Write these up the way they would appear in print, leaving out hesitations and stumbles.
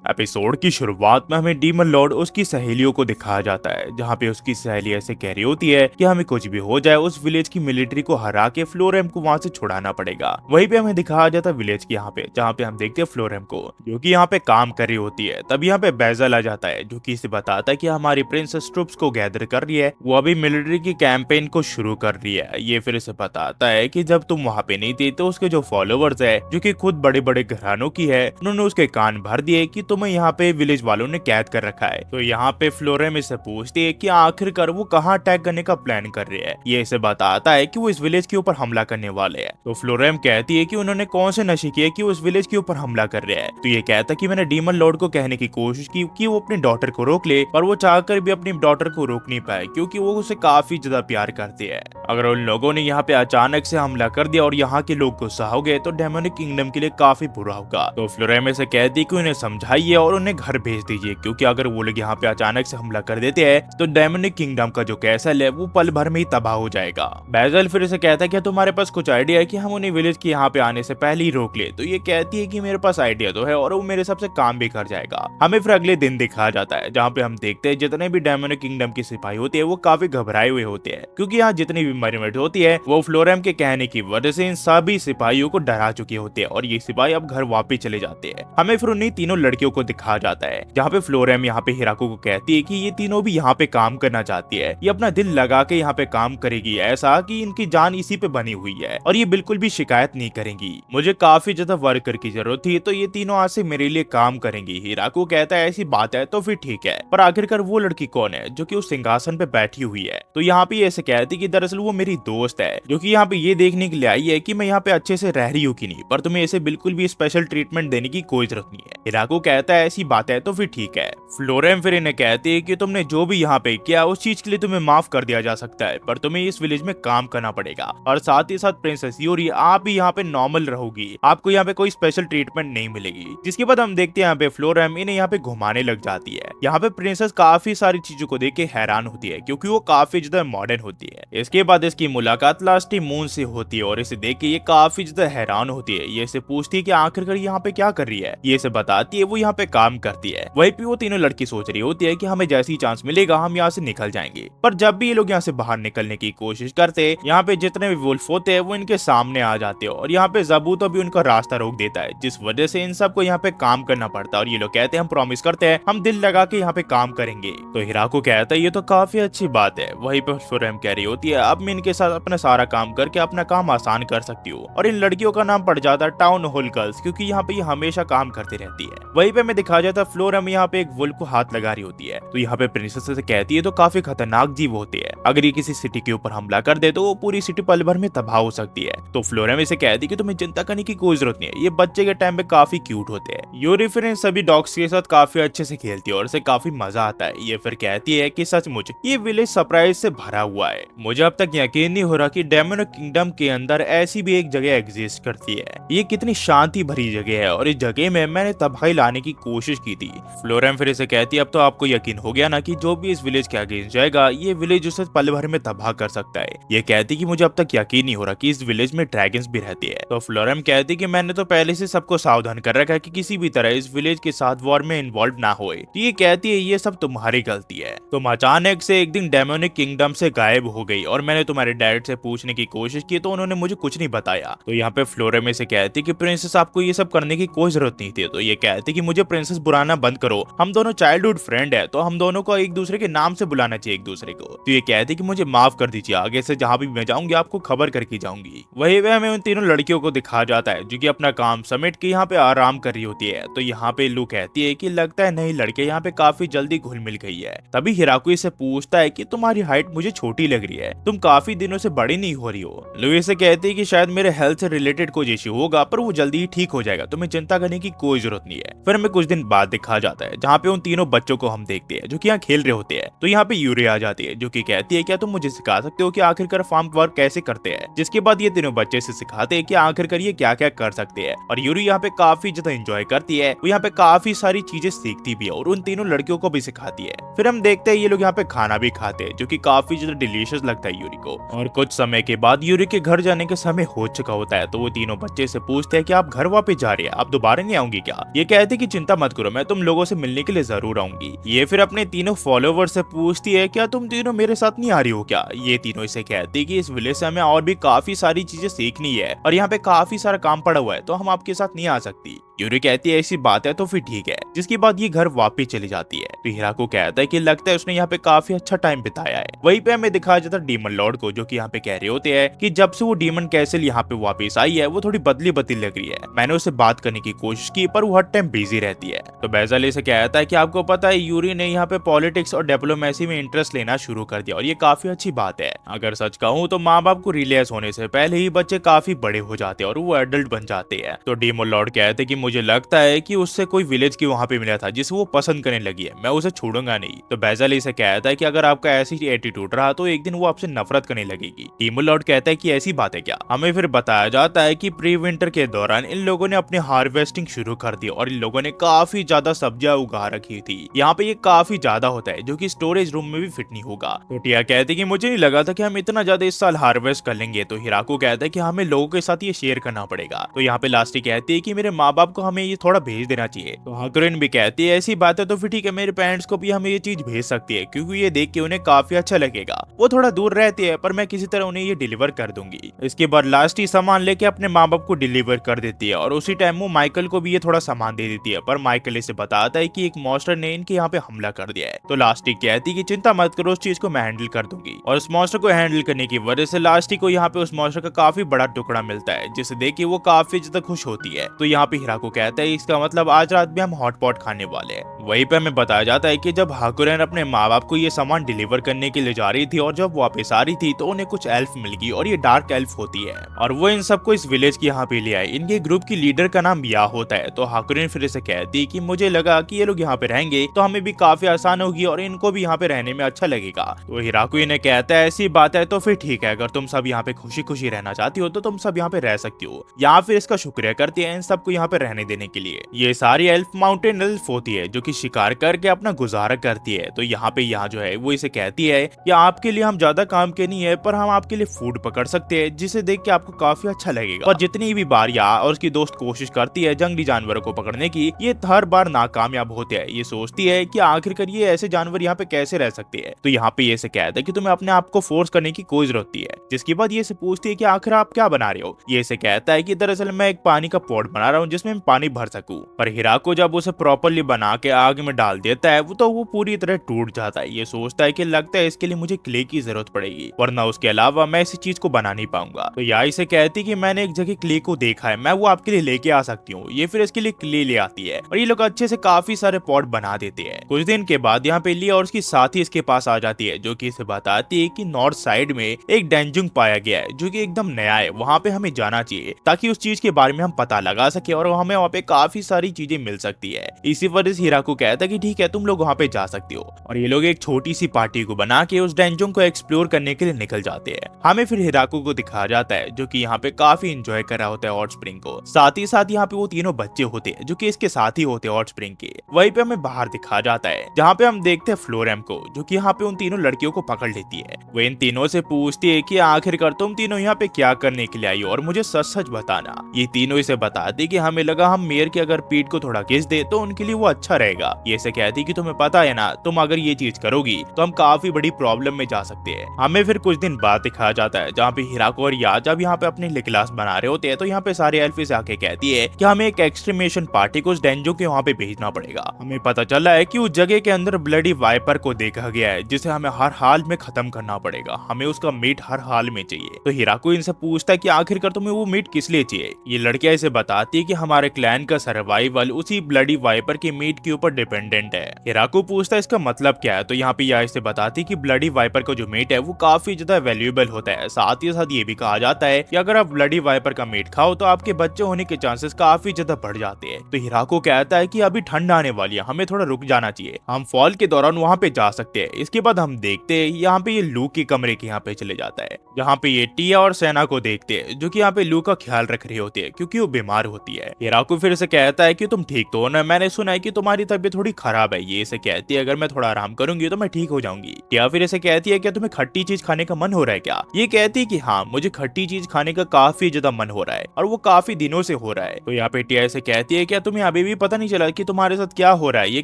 Episode की शुरुआत में हमें डीमन लॉर्ड उसकी सहेलियों को दिखाया जाता है, जहाँ पे उसकी सहेली ऐसे कह रही होती है कि हमें कुछ भी हो जाए उस विलेज की मिलिट्री को हरा के फ्लोरेम को वहाँ से छुड़ाना पड़ेगा। वहीं पे हमें दिखाया जाता है विलेज के यहाँ पे, जहाँ पे हम देखते हैं फ्लोरेम को जो कि यहाँ पे काम कर रही होती है। तब यहाँ पे बेजल आ जाता है जो कि इसे बताता है कि हमारी प्रिंसेस ट्रुप्स को गैदर कर रही है, वो अभी मिलिट्री की कैंपेन को शुरू कर रही है। ये फिर इसे बताता है कि जब तुम वहाँ पे नहीं थे तो उसके जो फॉलोवर्स है जो कि खुद बड़े बड़े घरानों की है, उन्होंने उसके कान भर दिए कि तुम्हें यहाँ पे विलेज वालों ने कैद कर रखा है। तो यहाँ पे फ्लोरेम इससे पूछती है कि आखिरकार वो कहाँ अटैक करने का प्लान कर रही है। ये इसे बताता है कि वो इस विलेज के ऊपर हमला करने वाले हैं। तो फ्लोरेम कहती है कि उन्होंने कौन से नशे किए कि वो इस विलेज के ऊपर हमला कर रहे हैं। तो ये कहता है कि मैंने डीमन लॉर्ड को कहने की कोशिश की कि वो अपनी डॉटर को रोक ले, पर वो चाहकर भी अपनी डॉटर को रोक नहीं पाए क्योंकि वो उसे काफी ज्यादा प्यार करती है। अगर उन लोगों ने यहाँ पे अचानक से हमला कर दिया और यहाँ के लोग गुस्सा हो गए तो डेमोनिक किंगडम के लिए काफी बुरा होगा। तो फ्लोरेम से कहती कि उन्हें समझाइए और उन्हें घर भेज दीजिए, क्योंकि अगर वो लोग यहाँ पे अचानक से हमला कर देते हैं तो डेमोनिक किंगडम का जो कैसल है वो पल भर में ही तबाह हो जाएगा। बेजल फिर से कहता है कि तुम्हारे पास कुछ आइडिया है कि हम उन्हें विलेज के यहाँ पे आने से पहले ही रोक ले। तो ये कहती है कि मेरे पास आइडिया तो है और वो मेरे सबसे काम भी कर जाएगा। हमें फिर अगले दिन दिखाया जाता है जहाँ पे हम देखते हैं जितने भी डेमोनिक किंगडम की सिपाही होती है वो काफी घबराए हुए होते हैं, क्योंकि यहाँ जितनी भी मरीमेट होती है वो फ्लोरेम के कहने की वजह से इन सभी सिपाहियों को डरा चुके होते हैं और ये सिपाही अब घर वापस चले जाते हैं। हमें फिर उन्हीं तीनों लड़कियों को दिखाया जाता है जहाँ पे फ्लोरेम यहाँ पे हिराको को कहती है कि ये तीनों भी यहाँ पे काम करना चाहती है, ये अपना दिल लगा के यहाँ पे काम करेगी, ऐसा कि इनकी जान इसी पे बनी हुई है और ये बिल्कुल भी शिकायत नहीं करेंगी। मुझे काफी ज्यादा वर्कर की जरूरत थी तो ये तीनों आज से मेरे लिए काम करेंगी। हिराको कहता है ऐसी बात है तो फिर ठीक है, पर आखिरकार वो लड़की कौन है जो कि उस सिंहासन पे बैठी हुई है। तो यहाँ पे ऐसे कहती कि दरअसल वो मेरी दोस्त है जो कि यहाँ पे ये देखने के लिए आई है कि मैं यहाँ पे अच्छे से रह रही हूँ कि नहीं, पर तुम्हें इसे बिल्कुल भी स्पेशल ट्रीटमेंट देने की कोई जरूरत नहीं है। हिराको कहता है ऐसी बात है तो फिर ठीक है। फ्लोरेम फिर इन्हें कहती है कि तुमने जो भी यहाँ पे किया उस चीज के लिए तुम्हें माफ कर दिया जा सकता है, पर तुम्हें इस विलेज में काम करना पड़ेगा और साथ ही साथ प्रिंसेस यूरी आप भी यहाँ पे नॉर्मल रहोगी, आपको यहाँ पे कोई स्पेशल ट्रीटमेंट नहीं मिलेगी। जिसके बाद हम देखते हैं यहाँ पे फ्लोरेम इन्हें यहाँ पे घुमाने लग जाती है। यहाँ पे प्रिंसेस काफी सारी चीजों को देख के हैरान होती है क्योंकि वो काफी ज्यादा मॉडर्न होती है। इसके बाद इसकी मुलाकात लास्टी मून से होती है और इसे देख के ये काफी ज्यादा हैरान होती है। ये इसे पूछती है कि आखिरकार यहाँ पे क्या कर रही है। ये इसे बताती है वो यहाँ पे काम करती है। वहीं पे वो तीनों लड़की सोच रही होती है कि हमें जैसे ही चांस मिलेगा हम यहाँ से निकल जाएंगे, पर जब भी ये लोग यहाँ से बाहर निकलने की कोशिश करते यहाँ पे जितने भी वुल्फ होते हैं वो इनके सामने आ जाते हैं और यहाँ पे ज़बूतो भी उनका रास्ता रोक देता है, जिस वजह से इन सबको यहाँ पे काम करना पड़ता है। और ये लोग कहते हैं हम प्रॉमिस करते हैं हम दिल लगा के यहाँ पे काम करेंगे। तो हिराको कहता है ये तो काफी अच्छी बात है। वहीं पे फ्लोरेम कह रही होती है अब मैं इनके साथ अपना सारा काम करके अपना काम आसान कर सकती हूँ, और इन लड़कियों का नाम पड़ जाता है टाउन हॉल गर्ल्स, क्योंकि यहाँ पे ये हमेशा काम करती रहती है। वहीं पे मैं दिखा जाता है फ्लोरेम यहाँ पे एक वुल्फ को हाथ लगा रही होती है। तो यहाँ पे प्रिंसेस से कहती है तो काफी खतरनाक जीव होते हैं, अगर ये किसी सिटी के ऊपर हमला कर दे तो वो पूरी सिटी पल भर में तबाह हो सकती है। तो फ्लोरेम इसे कहती है कि तुम्हें चिंता करने की कोई जरूरत नहीं है, ये बच्चे के टाइम पे काफी क्यूट होते हैं। यूरी फिर इन सभी डॉग्स के साथ काफी अच्छे से खेलती है और इसे काफी मजा आता है। ये फिर कहती है कि सचमुच ये विलेज सरप्राइज से भरा हुआ है, मुझे अब तक यकीन नहीं हो रहा कि डेमोनिक किंगडम के अंदर ऐसी भी एक जगह एग्जिस्ट करती है। ये कितनी शांति भरी जगह है और इस जगह में मैंने तबाही लाने की कोशिश की थी। फ्लोरेम फिर इसे कहती है अब तो आपको यकीन हो गया ना कि जो भी इस विलेज के अगेंस्ट जाएगा ये विलेज उसे पल भर में तबाह कर सकता है। ये कहती कि मुझे अब तक यकीन नहीं हो रहा कि इस विलेज में ड्रैगन्स भी रहते हैं। तो फ्लोरेम कहती कि मैंने तो पहले से सबको सावधान कर रखा है कि किसी भी तरह इस विलेज के साथ वॉर में इन्वॉल्व ना होए। तो ये कहती है ये सब तुम्हारी गलती है, तुम अचानक से एक दिन डेमोनिक किंगडम से गायब हो गई और मैंने तुम्हारे डैड से पूछने की कोशिश की तो उन्होंने मुझे कुछ नहीं बताया। तो यहाँ पे फ्लोरेम से कहती कि प्रिंसेस आपको ये सब करने की कोई जरूरत नहीं थी। तो ये कहती कि मुझे प्रिंसेस बुलाना बंद करो, हम दोनों चाइल्डहुड फ्रेंड है तो हम दोनों को एक दूसरे के नाम से बुलाना चाहिए एक दूसरे को। तो ये कहती कि मुझे माफ कर दीजिए, आगे से जहाँ भी मैं जाऊंगी आपको खबर करके जाऊंगी। वही वे हमें उन तीनों लड़कियों को दिखा जाता है जो कि अपना काम समेट के यहाँ पे आराम कर रही होती है। तो यहाँ पे लू कहती है कि लगता है नई लड़के यहाँ पे काफी जल्दी घुल मिल गई है। तभी हिराको इसे पूछता है कि तुम्हारी हाइट मुझे छोटी लग रही है, तुम काफी दिनों से बड़ी नहीं हो रही हो। लू इसे कहती है कि शायद मेरे हेल्थ से रिलेटेड कोई इश्यू होगा पर वो जल्दी ही ठीक हो जाएगा, तुम्हें चिंता करने की कोई जरूरत नहीं है। फिर हमें कुछ दिन बाद दिखा जाता है जहाँ पे उन तीनों बच्चों को हम देखते हैं जो कि यहाँ खेल रहे होते हैं। तो यहाँ पे यूरी आ जाती है जो कि कहती है क्या तुम मुझे सिखा सकते हो कि आखिरकार फार्म वर्क कैसे करते हैं। जिसके बाद ये तीनों बच्चे से सिखाते हैं कि आखिरकार ये क्या क्या कर सकते हैं और यूरी यहाँ पे काफी ज्यादा एंजॉय करती है। वो यहाँ पे काफी सारी चीजें सीखती भी है और उन तीनों लड़कियों को भी सिखाती है। फिर हम देखते हैं ये लोग यहाँ पे खाना भी खाते हैं जो कि काफी ज्यादा डिलीशियस लगता है यूरी को। और कुछ समय के बाद यूरी के घर जाने का समय हो चुका होता है। तो वो तीनों बच्चे से पूछते हैं कि आप घर वापस जा रहे हैं, आप दोबारा नहीं आऊंगी क्या। ये कहते कि चिंता मत करो, मैं तुम लोगों से मिलने के लिए जरूर आऊंगी। ये फिर अपने तीनों फॉलोवर से पूछती है क्या तुम तीनों मेरे साथ नहीं आ रही हो क्या। ये तीनों इसे कहती है कि इस विलेज से हमें और भी काफी सारी चीजें सीखनी है और यहाँ पे काफी सारा काम पड़ा हुआ है, तो हम आपके साथ नहीं आ सकती। यूरी कहती है ऐसी बात है तो फिर ठीक है, जिसके बाद ये घर वापस चली जाती है। तो हिराको कहता है कि लगता है उसने यहाँ पे काफी अच्छा टाइम बिताया है। वहीं पे हमें दिखाया जाता है डीमन लॉर्ड को, जो कि यहाँ पे कह रहे होते हैं कि जब से वो डीमन कैसल यहाँ पे वापस आई है वो थोड़ी बदली बदली लग रही है। मैंने उससे बात करने की कोशिश की पर वो हर टाइम बिजी रहती है। तो बेजल से कहता है कि आपको पता है यूरी ने यहाँ पे पॉलिटिक्स और डिप्लोमेसी में इंटरेस्ट लेना शुरू कर दिया और ये काफी अच्छी बात है। अगर सच कहूँ तो माँ बाप को रियलाइज होने से पहले ही बच्चे काफी बड़े हो जाते हैं और वो एडल्ट बन जाते हैं। तो डीमन लॉर्ड कहते हैं कि मुझे लगता है कि उससे कोई विलेज की वहाँ पे मिला था जिसे वो पसंद करने लगी है, मैं उसे छोड़ूंगा नहीं। तो बेजल इसे कहता है कि अगर आपका ऐसी एटीट्यूड रहा तो एक दिन वो आपसे नफरत करने लगेगी। डीमन लॉर्ड कहता है कि ऐसी बात है क्या। हमें फिर बताया जाता है कि प्री विंटर के दौरान इन लोगों ने अपनी हार्वेस्टिंग शुरू कर दी और इन लोगों ने काफी ज्यादा सब्जियां उगा रखी थी। यहाँ पे ये काफी ज्यादा होता है जो कि स्टोरेज रूम में भी फिट नहीं होगा। तो टिया कहती है कि मुझे नहीं लगा था कि हम इतना ज्यादा इस साल हार्वेस्ट कर लेंगे। तो हिराको कहता है कि हमें लोगों के साथ ये शेयर करना पड़ेगा। तो यहाँ पे लास्टी कहती है कि मेरे माँ बाप को हमें ये थोड़ा भेज देना चाहिए। तो हाकुरिन भी कहती है ऐसी बात है तो फिर ठीक है, मेरे पेरेंट्स को भी हमें ये चीज भेज सकती है क्योंकि ये देख के उन्हें काफी अच्छा लगेगा। वो थोड़ा दूर रहती है पर मैं किसी तरह उन्हें ये डिलीवर कर दूंगी। इसके बाद लास्टी सामान लेके अपने माँ बाप को डिलीवर कर देती है और उसी टाइम वो माइकल को भी ये थोड़ा सामान दे देती है। पर माइकल इसे बताता है कि एक मॉन्स्टर ने इनके यहाँ पे हमला कर दिया है। तो लास्टी कहती है कि चिंता मत करो, उस चीज को मैं हैंडल कर दूंगी। और उस मॉन्स्टर को हैंडल करने की वजह से लास्टी को यहाँ पे उस मॉन्स्टर का काफी बड़ा टुकड़ा मिलता है, जिसे देख के वो काफी ज्यादा खुश होती है। तो यहाँ पे हिराको कहता है इसका मतलब आज रात भी हम हॉट पॉट खाने वाले हैं। वहीं पे हमें बताया जाता है कि जब हाकुरेन अपने माँ बाप को ये सामान डिलीवर करने के लिए जा रही थी और जब वापस आ रही थी तो उन्हें कुछ एल्फ मिल गई और ये डार्क एल्फ होती है और वो इन सबको इस विलेज के यहाँ पे ले आए। इनके ग्रुप की लीडर का नाम या होता है। तो हाकुरेन फिर से कहती है कि मुझे लगा कि ये लोग यहाँ पे रहेंगे तो हमें भी काफी आसान होगी और इनको भी यहाँ पे रहने में अच्छा लगेगा। तो हिराको इन्हें कहता है ऐसी बात है तो फिर ठीक है, अगर तुम सब यहाँ पे खुशी खुशी रहना चाहती हो तो तुम सब यहाँ पे रह सकती हो। यहाँ फिर इसका शुक्रिया करती है इन सबको यहाँ पे रहने देने के लिए। ये सारी एल्फ माउंटेन एल्फ होती है जो कि शिकार करके अपना गुजारा करती है। तो यहाँ पे यहाँ जो है वो इसे कहती है कि आपके लिए हम ज्यादा काम के नहीं है पर हम आपके लिए फूड पकड़ सकते हैं जिसे देख के आपको काफी अच्छा लगेगा। और जितनी भी बार या और उसकी दोस्त कोशिश करती है जंगली जानवरों को पकड़ने की, ये हर बार नाकामयाब होते हैं। ये सोचती है कि आखिरकार ये ऐसे जानवर यहाँ पे कैसे रह सकते हैं। तो यहाँ पे ये से कहता है कि तुम्हें अपने आप को फोर्स करने की कोई जरूरत नहीं है। जिसके बाद ये से पूछती है कि आखिर आप क्या बना रहे हो। ये से कहता है कि दरअसल मैं एक पानी का पॉट बना रहा हूँ जिसमें मैं पानी भर सकूं। पर हिराको जब उसे प्रॉपरली बना के आग में डाल देता है तो वो पूरी तरह टूट जाता है। ये सोचता है कि लगता है इसके लिए मुझे क्ले की जरूरत पड़ेगी, वरना उसके अलावा मैं इसी चीज को बना नहीं पाऊंगा। तो या इसे कहती कि मैंने एक जगह क्ले को देखा है, मैं वो आपके लिए लेके आ सकती हूँ। ये फिर इसके लिए क्ले ले आती है और ये लोग अच्छे से काफी सारे पॉट बना देते हैं। कुछ दिन के बाद यहाँ पे लिया और उसकी साथी इसके पास आ जाती है जो कि इसे बताती है कि नॉर्थ साइड में एक डेंजुंग पाया गया है जो कि एकदम नया है, वहाँ पे हमें जाना चाहिए ताकि उस चीज के बारे में हम पता लगा सके और हमें वहाँ पे काफी सारी चीजें मिल सकती है। इसी वजह से हिराको कहता है कि ठीक है तुम लोग वहाँ पे जा सकते हो। और ये लोग एक छोटी सी पार्टी को बना के उस डेंजुंग को एक्सप्लोर करने के लिए निकल जाते हैं। हमें फिर हिराको को दिखाया जाता है जो कि यहाँ पे काफी इंजॉय कर रहा होता है हॉट स्प्रिंग को। साथ ही साथ यहाँ पे वो तीनों बच्चे होते हैं जो कि इसके साथ ही होते हैं हॉट स्प्रिंग के। वहीं पे हमें बाहर दिखाया जाता है जहाँ पे हम देखते हैं फ्लोरेम को जो कि यहाँ पे उन तीनों लड़कियों को पकड़ लेती है। वो इन तीनों से पूछती है कि आखिरकार तुम तीनों यहाँ पे क्या करने के लिए आई हो और मुझे सच सच बताना। ये तीनों इसे बताती कि हमें लगा हम मेयर की अगर पीठ को थोड़ा घिस दे तो उनके लिए वो अच्छा रहेगा। ये से कहती कि तुम्हें पता है ना, तुम अगर ये चीज करोगी तो हम काफी बड़ी प्रॉब्लम में जा सकते हैं। हमें फिर कुछ दिन बाद दिखाया जाता है जहाँ पे हिराको और या जब यहाँ पे अपनी क्लास बना रहे होते हैं तो यहाँ पे सारे एल्फ से आके कहती है कि हमें एक एक्सट्रीमेशन पार्टी को उस डेंजो के वहाँ पे भेजना पड़ेगा। हमें पता चला है कि उस जगह के अंदर ब्लडी वाइपर को देखा गया है जिसे हमें हर हाल में खत्म करना पड़ेगा। हमें उसका मीट हर हाल में चाहिए। तो हिराको इनसे पूछता है कि आखिरकार तुम्हें वो मीट किस लिए चाहिए। ये लड़कियां इसे बताती है कि हमारे क्लैन का सर्वाइवल उसी ब्लडी वाइपर के मीट के ऊपर डिपेंडेंट है। हिराको पूछता है इसका मतलब क्या है। तो यहाँ पे या इसे बताती है कि ब्लडी वाइपर का जो मीट है वो काफी ज्यादा वैल्यूएबल होता है। साथ ही साथ ये भी कहा जाता है कि अगर आप ब्लडी वाइपर का मीट खाओ तो आपके बच्चे होने के चांसेस काफी ज्यादा बढ़ जाते हैं। तो हिराको कहता है कि अभी ठंड आने वाली है, हमें थोड़ा रुक जाना चाहिए, हम फॉल के दौरान वहाँ पे जा सकते हैं। इसके बाद हम देखते हैं यहाँ पे ये लू के कमरे के यहाँ पे चले जाता है जहाँ पे ये टिया और सेना को देखते हैं जो कि यहाँ पे लू का ख्याल रख रहे होते हैं क्योंकि वो बीमार होती है। हिराको फिर से कहता है कि तुम ठीक तो हो ना, मैंने सुना है कि तुम्हारी तबीयत थोड़ी खराब है। ये इसे कहती है अगर मैं थोड़ा आराम करूंगी तो मैं ठीक हो जाऊंगी। टिया फिर इसे कहती है क्या तुम्हें खट्टी चीज खाने का मन हो रहा है क्या? ये कहती है कि हाँ, मुझे खट्टी चीज खाने का काफी ज्यादा मन हो रहा है और वो काफी दिनों से हो रहा है। तो यहाँ पे टिया इसे कहती है क्या तुम्हें अभी भी पता नहीं चला कि तुम्हारे साथ क्या हो रहा है? ये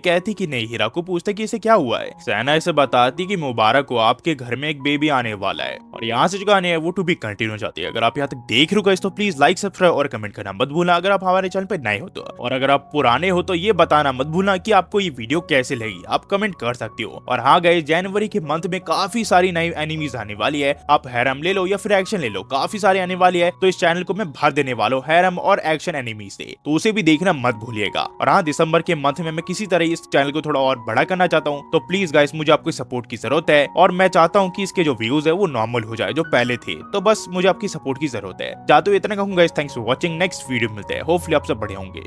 कहती कि नहीं। हिराको पूछता कि इसे क्या हुआ है? सहना इसे बताती कि मुबारक हो, आपके घर में एक बेबी आने वाला है। और यहाँ से जो कहानी है वो टू बी कंटिन्यू जाती है। अगर आप यहाँ तक देख रहे हो तो प्लीज लाइक, सब्सक्राइब और कमेंट करना मत भूलना अगर आप हमारे चैनल पे नए हो तो। और अगर आप पुराने हो तो ये बताना मत भूलना कि आपको ये वीडियो कैसे लगी, आप कमेंट कर सकते हो। और हाँ गाइस, जनवरी के मंथ में काफी सारी नई एनिमीज आने वाली है। आप हैरम ले लो या फिर एक्शन ले लो, काफी सारी आने वाली है। तो इस चैनल को मैं भर देने वाला हूँ हैरम और एक्शन एनिमी से, तो उसे भी देखना मत भूलिएगा। और हाँ, दिसंबर के मंथ में मैं किसी तरह इस चैनल को थोड़ा और बड़ा करना चाहता हूँ। तो प्लीज गाइस, मुझे आपकी सपोर्ट की जरूरत है और मैं चाहता हूँ कि इसके जो व्यूज है वो नॉर्मल हो जाए जो पहले थे। तो बस मुझे आपकी सपोर्ट की जरूरत है। चाहते हुए इतना कहूंगा guys, thanks for watching. Next video मिलते हैं, होपफुली आप सब बढ़िया होंगे।